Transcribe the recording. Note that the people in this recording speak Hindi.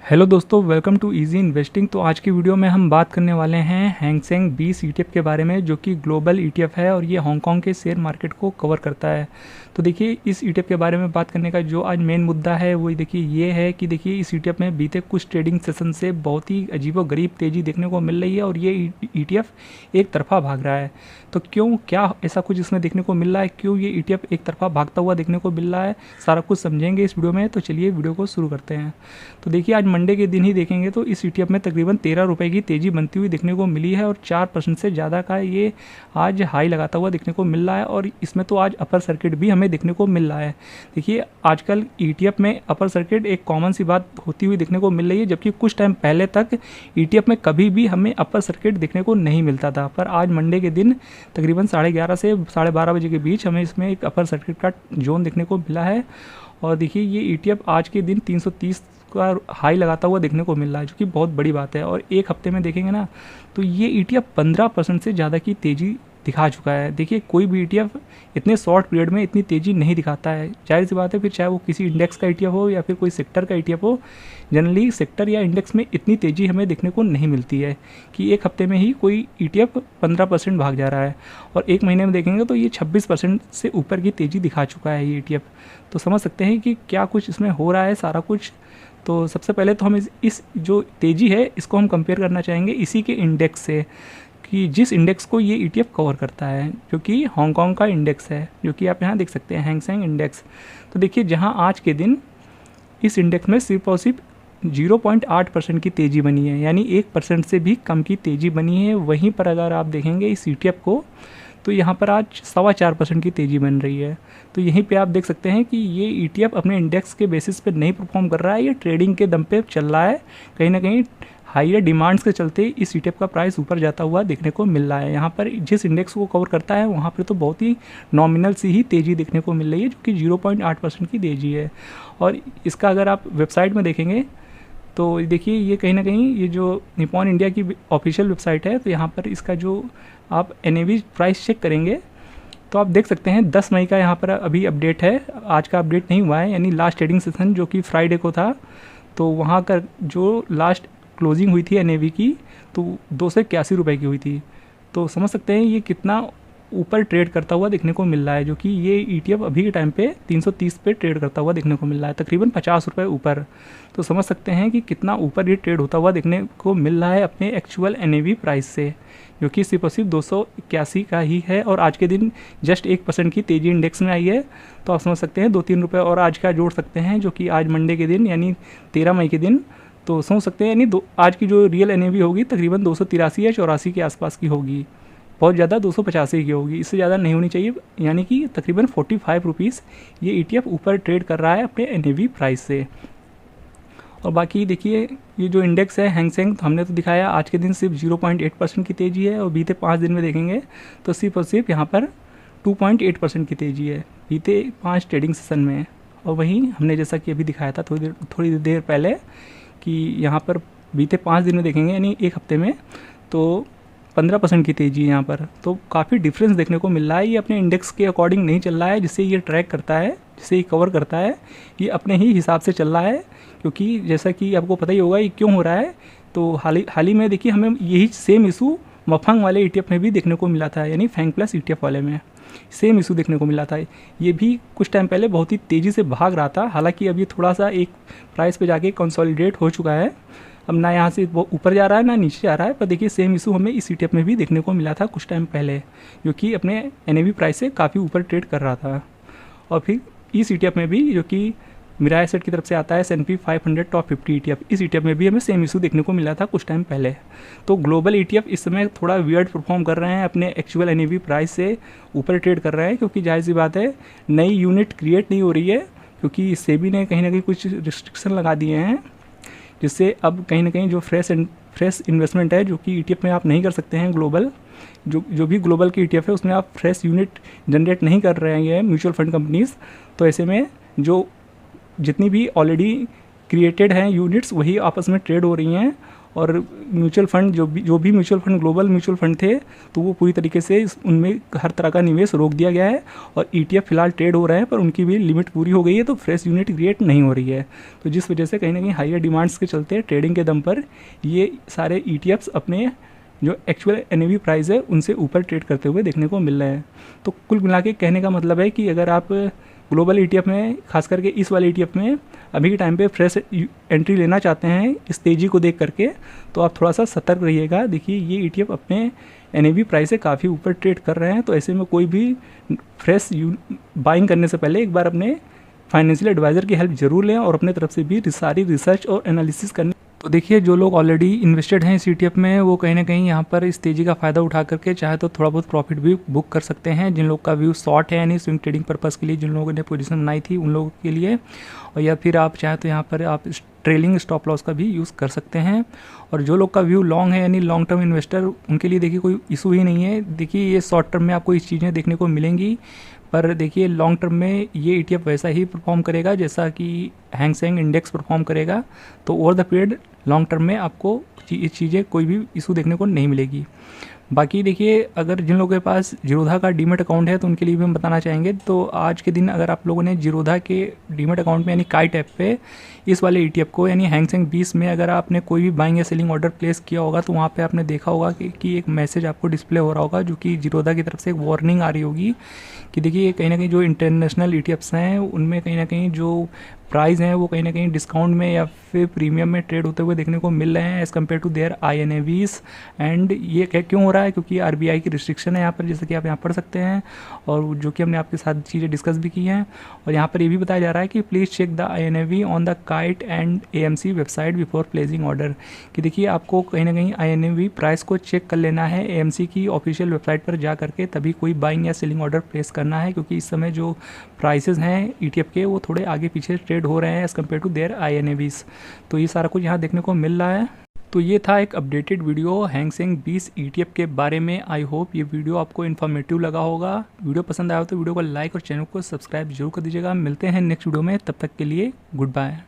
हेलो दोस्तों, वेलकम टू इजी इन्वेस्टिंग। तो आज की वीडियो में हम बात करने वाले हैं हैंग सेंग 20 ईटीएफ के बारे में, जो कि ग्लोबल ईटीएफ है और ये हांगकांग के शेयर मार्केट को कवर करता है। तो देखिए, इस ईटीएफ के बारे में बात करने का जो आज मेन मुद्दा है वो देखिए ये है कि देखिए इस ईटीएफ में बीते कुछ ट्रेडिंग सेशन से बहुत ही अजीबोगरीब तेज़ी देखने को मिल रही है और ये ईटीएफ एक तरफा भाग रहा है। तो क्यों, क्या ऐसा कुछ इसमें देखने को मिल रहा है, क्यों ये ईटीएफ एक तरफा भागता हुआ देखने को मिल रहा है, सारा कुछ समझेंगे इस वीडियो में। तो चलिए वीडियो को शुरू करते हैं। तो देखिए, आज मंडे के दिन ही देखेंगे तो इस ईटीएफ में तकरीबन 13 रुपये की तेज़ी बनती हुई देखने को मिली है और 4% से ज़्यादा का ये आज हाई लगाता हुआ देखने को मिल रहा है। और इसमें तो आज अपर सर्किट भी हमें देखने को मिल रहा है। देखिए, आजकल ईटीएफ में अपर सर्किट एक कॉमन सी बात होती हुई देखने को मिल रही है, जबकि कुछ टाइम पहले तक ईटीएफ में कभी भी हमें अपर सर्किट देखने को नहीं मिलता था। पर आज मंडे के दिन तकरीबन 11:30 से 12:30 बजे के बीच हमें इसमें एक अपर सर्किट का जोन देखने को मिला है। और देखिए, ये ईटीएफ आज के दिन 330 का हाई लगाता हुआ देखने को मिल रहा है, जो कि बहुत बड़ी बात है। और एक हफ्ते में देखेंगे ना तो ये ईटीएफ 15% से ज़्यादा की तेज़ी दिखा चुका है। देखिए, कोई भी ईटीएफ इतने शॉर्ट पीरियड में इतनी तेज़ी नहीं दिखाता है। जाहिर सी बात है, फिर चाहे वो किसी इंडेक्स का ईटीएफ हो या फिर कोई सेक्टर का ईटीएफ हो, जनरली सेक्टर या इंडेक्स में इतनी तेज़ी हमें देखने को नहीं मिलती है कि एक हफ्ते में ही कोई ईटीएफ 15% भाग जा रहा है। और एक महीने में देखेंगे तो ये 26% से ऊपर की तेज़ी दिखा चुका है ये ईटीएफ। तो समझ सकते हैं कि क्या कुछ इसमें हो रहा है सारा कुछ। तो सबसे पहले तो हम इस जो तेज़ी है इसको हम कंपेयर करना चाहेंगे इसी के इंडेक्स से, कि जिस इंडेक्स को ये ईटीएफ कवर करता है, जो कि हांगकांग का इंडेक्स है, जो कि आप यहाँ देख सकते हैं हैंग सेंग इंडेक्स। तो देखिए, जहाँ आज के दिन इस इंडेक्स में सिर्फ और सिर्फ 0.8% की तेज़ी बनी है, यानी 1% से भी कम की तेज़ी बनी है। वहीं पर अगर आप देखेंगे इस ईटीएफ को तो यहाँ पर आज 4.25% की तेज़ी बन रही है। तो यहीं पे आप देख सकते हैं कि ये ईटीएफ अपने इंडेक्स के बेसिस पे नहीं परफॉर्म कर रहा है, ये ट्रेडिंग के दम पे चल रहा है। कहीं ना कहीं हाइयर डिमांड्स के चलते इस ईटीएफ का प्राइस ऊपर जाता हुआ देखने को मिल रहा है। यहाँ पर जिस इंडेक्स को कवर करता है वहाँ पर तो बहुत ही नॉमिनल सी ही तेज़ी देखने को मिल रही है, जो कि 0.8% की तेज़ी है। और इसका अगर आप वेबसाइट में देखेंगे तो देखिए, ये कहीं ना कहीं ये जो निपॉन इंडिया की ऑफिशियल वेबसाइट है, तो यहाँ पर इसका जो आप एनएवी प्राइस चेक करेंगे तो आप देख सकते हैं 10 मई का यहाँ पर अभी अपडेट है। आज का अपडेट नहीं हुआ है, यानी लास्ट ट्रेडिंग सेशन जो कि फ्राइडे को था, तो वहाँ का जो लास्ट क्लोजिंग हुई थी एनएवी की तो 281 रुपये की हुई थी। तो समझ सकते हैं ये कितना ऊपर ट्रेड करता हुआ देखने को मिल रहा है, जो कि ये ईटीएफ अभी के टाइम पे 330 पे ट्रेड करता हुआ देखने को मिल रहा है, तकरीबन 50 रुपये ऊपर। तो समझ सकते हैं कि कितना ऊपर ये ट्रेड होता हुआ देखने को मिल रहा है अपने एक्चुअल एनएवी प्राइस से, जो कि सिर्फ और सिर्फ 281 का ही है। और आज के दिन जस्ट 1% की तेज़ी इंडेक्स में आई है। तो आप समझ सकते हैं 2-3 रुपये और आज का जोड़ सकते हैं, जो कि आज मंडे के दिन यानी 13 मई के दिन, तो समझ सकते हैं यानी आज की जो रियल एनएवी होगी तकरीबन 283 या 84 के आसपास की होगी। बहुत ज़्यादा 285 की होगी, इससे ज़्यादा नहीं होनी चाहिए। यानी कि तकरीबन 45 रुपीज़ ये ईटीएफ ऊपर ट्रेड कर रहा है अपने एनएवी प्राइस से। और बाकी देखिए, ये जो इंडेक्स है हैंग सेंग, हमने तो दिखाया आज के दिन सिर्फ 0.8% की तेज़ी है, और बीते 5 दिन में देखेंगे तो सिर्फ और सिर्फ यहाँ पर 2.8% की तेज़ी है बीते 5 ट्रेडिंग सेशन में। और वहीं हमने जैसा कि अभी दिखाया था थोड़ी देर पहले कि यहाँ पर बीते 5 दिन में देखेंगे यानी एक हफ्ते में तो 15% की तेज़ी है यहाँ पर। तो काफ़ी डिफरेंस देखने को मिल रहा है। ये अपने इंडेक्स के अकॉर्डिंग नहीं चल रहा है, जिसे ये ट्रैक करता है, जिसे ये कवर करता है, ये अपने ही हिसाब से चल रहा है। क्योंकि जैसा कि आपको पता ही होगा ये क्यों हो रहा है। तो हाल ही में देखिए, हमें यही सेम इशू मफंग वाले ईटीएफ में भी देखने को मिला था, यानी फैंग प्लस ईटीएफ वाले में सेम इशू देखने को मिला था। ये भी कुछ टाइम पहले बहुत ही तेज़ी से भाग रहा था, हालांकि अब ये थोड़ा सा एक प्राइस पे जाके कंसोलिडेट हो चुका है। अब ना यहाँ से वो ऊपर जा रहा है ना नीचे जा रहा है। पर देखिए, सेम इशू हमें इस ईटीएफ में भी देखने को मिला था कुछ टाइम पहले, जो कि अपने एनएवी प्राइस से काफ़ी ऊपर ट्रेड कर रहा था। और फिर इस ईटीएफ में भी, जो कि मिराज एसेट की तरफ से आता है S&P 500 टॉप 50 ईटीएफ, इस ईटीएफ में भी हमें सेम इशू देखने को मिला था कुछ टाइम पहले। तो ग्लोबल ईटीएफ इस समय थोड़ा वियर्ड परफॉर्म कर रहे हैं, अपने एक्चुअल एनएवी प्राइस से ऊपर ट्रेड कर रहे हैं, क्योंकि जाहिर सी बात है नई यूनिट क्रिएट नहीं हो रही है, क्योंकि सेबी ने कहीं ना कहीं कुछ रिस्ट्रिक्शन लगा दिए हैं, जिससे अब कहीं ना कहीं जो फ्रेश इन्वेस्टमेंट है, जो कि ईटीएफ में आप नहीं कर सकते हैं ग्लोबल, जो भी ग्लोबल की ईटीएफ है उसमें आप फ्रेश यूनिट जनरेट नहीं कर रहे हैं म्यूचुअल फंड कंपनीज। तो ऐसे में जो जितनी भी ऑलरेडी क्रिएटेड हैं यूनिट्स वही आपस में ट्रेड हो रही हैं, और म्यूचुअल फंड जो भी mutual fund global mutual fund थे तो वो पूरी तरीके से उनमें हर तरह का निवेश रोक दिया गया है। और ETF फिलहाल ट्रेड हो रहे हैं पर उनकी भी लिमिट पूरी हो गई है, तो फ्रेश यूनिट क्रिएट नहीं हो रही है। तो जिस वजह से कहीं ना कहीं हायर डिमांड्स के चलते ट्रेडिंग के दम पर ये सारे ETFs अपने जो एक्चुअल NAV प्राइस है उनसे ऊपर ट्रेड करते हुए देखने को मिल रहे हैं। तो कुल मिला के कहने का मतलब है कि अगर आप ग्लोबल ETF में, खास करके इस वाले ETF में अभी के टाइम पे फ्रेश एंट्री लेना चाहते हैं इस तेज़ी को देख करके, तो आप थोड़ा सा सतर्क रहिएगा। देखिए ये ETF अपने NAV प्राइस से काफ़ी ऊपर ट्रेड कर रहे हैं, तो ऐसे में कोई भी फ्रेश बाइंग करने से पहले एक बार अपने फाइनेंशियल एडवाइज़र की हेल्प जरूर लें और अपने तरफ से भी सारी रिसर्च और एनालिसिस करने। तो देखिए जो लोग ऑलरेडी इन्वेस्टेड हैं इस ETF में वो कहीं ना कहीं यहाँ पर इस तेज़ी का फ़ायदा उठा करके चाहे तो थोड़ा बहुत प्रॉफिट भी बुक कर सकते हैं। जिन लोग का व्यू शॉर्ट है यानी स्विंग ट्रेडिंग पर्पज़ के लिए जिन लोगों ने पोजीशन बनाई थी उन लोगों के लिए, और या फिर आप चाहे तो यहाँ पर आप ट्रेलिंग स्टॉप लॉस का भी यूज़ कर सकते हैं। और जो लोग का व्यू लॉन्ग है यानी लॉन्ग टर्म इन्वेस्टर, उनके लिए देखिए कोई इशू ही नहीं है। देखिए ये शॉर्ट टर्म में आपको इस चीज़ें देखने को मिलेंगी, पर देखिए लॉन्ग टर्म में ये ETF वैसा ही परफॉर्म करेगा जैसा कि हैंग सेंग इंडेक्स परफॉर्म करेगा। तो over the period long term में आपको ये चीज़ें कोई भी इशू देखने को नहीं मिलेगी। बाकी देखिए अगर जिन लोगों के पास जीरोधा का डीमेट अकाउंट है तो उनके लिए भी हम बताना चाहेंगे। तो आज के दिन अगर आप लोगों ने जीरोधा के डीमेट अकाउंट में यानी काइट ऐप पे इस वाले ETF को यानी हैंग सेंग 20 में अगर आपने कोई भी बाइंग या सेलिंग ऑर्डर प्लेस किया होगा तो वहाँ पे आपने देखा होगा कि एक मैसेज आपको डिस्प्ले हो रहा होगा जो कि जीरोधा की तरफ से एक वार्निंग आ रही होगी कि देखिए कहीं ना कहीं जो इंटरनेशनल ETFs हैं उनमें कहीं ना कहीं जो प्राइस हैं वो कहीं ना कहीं डिस्काउंट में या फिर प्रीमियम में ट्रेड होते हुए देखने को मिल रहे हैं as compare to their INAVs। And ये क्यों हो रहा है, क्योंकि RBI की रिस्ट्रिक्शन है यहाँ पर, जैसे कि आप यहाँ पढ़ सकते हैं और जो कि हमने आपके साथ चीज़ें डिस्कस भी की हैं। और यहाँ पर ये भी बताया जा रहा है कि please check the INAV on the Kite and AMC website before placing order, कि देखिए आपको कहीं ना कहीं INAV प्राइस को चेक कर लेना है AMC की ऑफिशियल वेबसाइट पर जा करके, तभी कोई बाइंग या सेलिंग ऑर्डर प्लेस करना है, क्योंकि इस समय जो प्राइसेस हैं ETF के वो थोड़े आगे पीछे ट्रेड हो रहे हैं as compare to their INAVs। तो ये सारा कुछ यहाँ देखने को मिल रहा है। तो ये था एक updated video Hang Seng 20 ETF के बारे में। आई होप ये वीडियो आपको इन्फॉर्मेटिव लगा होगा। वीडियो पसंद आया तो वीडियो को लाइक और चैनल को सब्सक्राइब जरूर कर दीजिएगा। मिलते हैं नेक्स्ट वीडियो में, तब तक के लिए गुड बाय।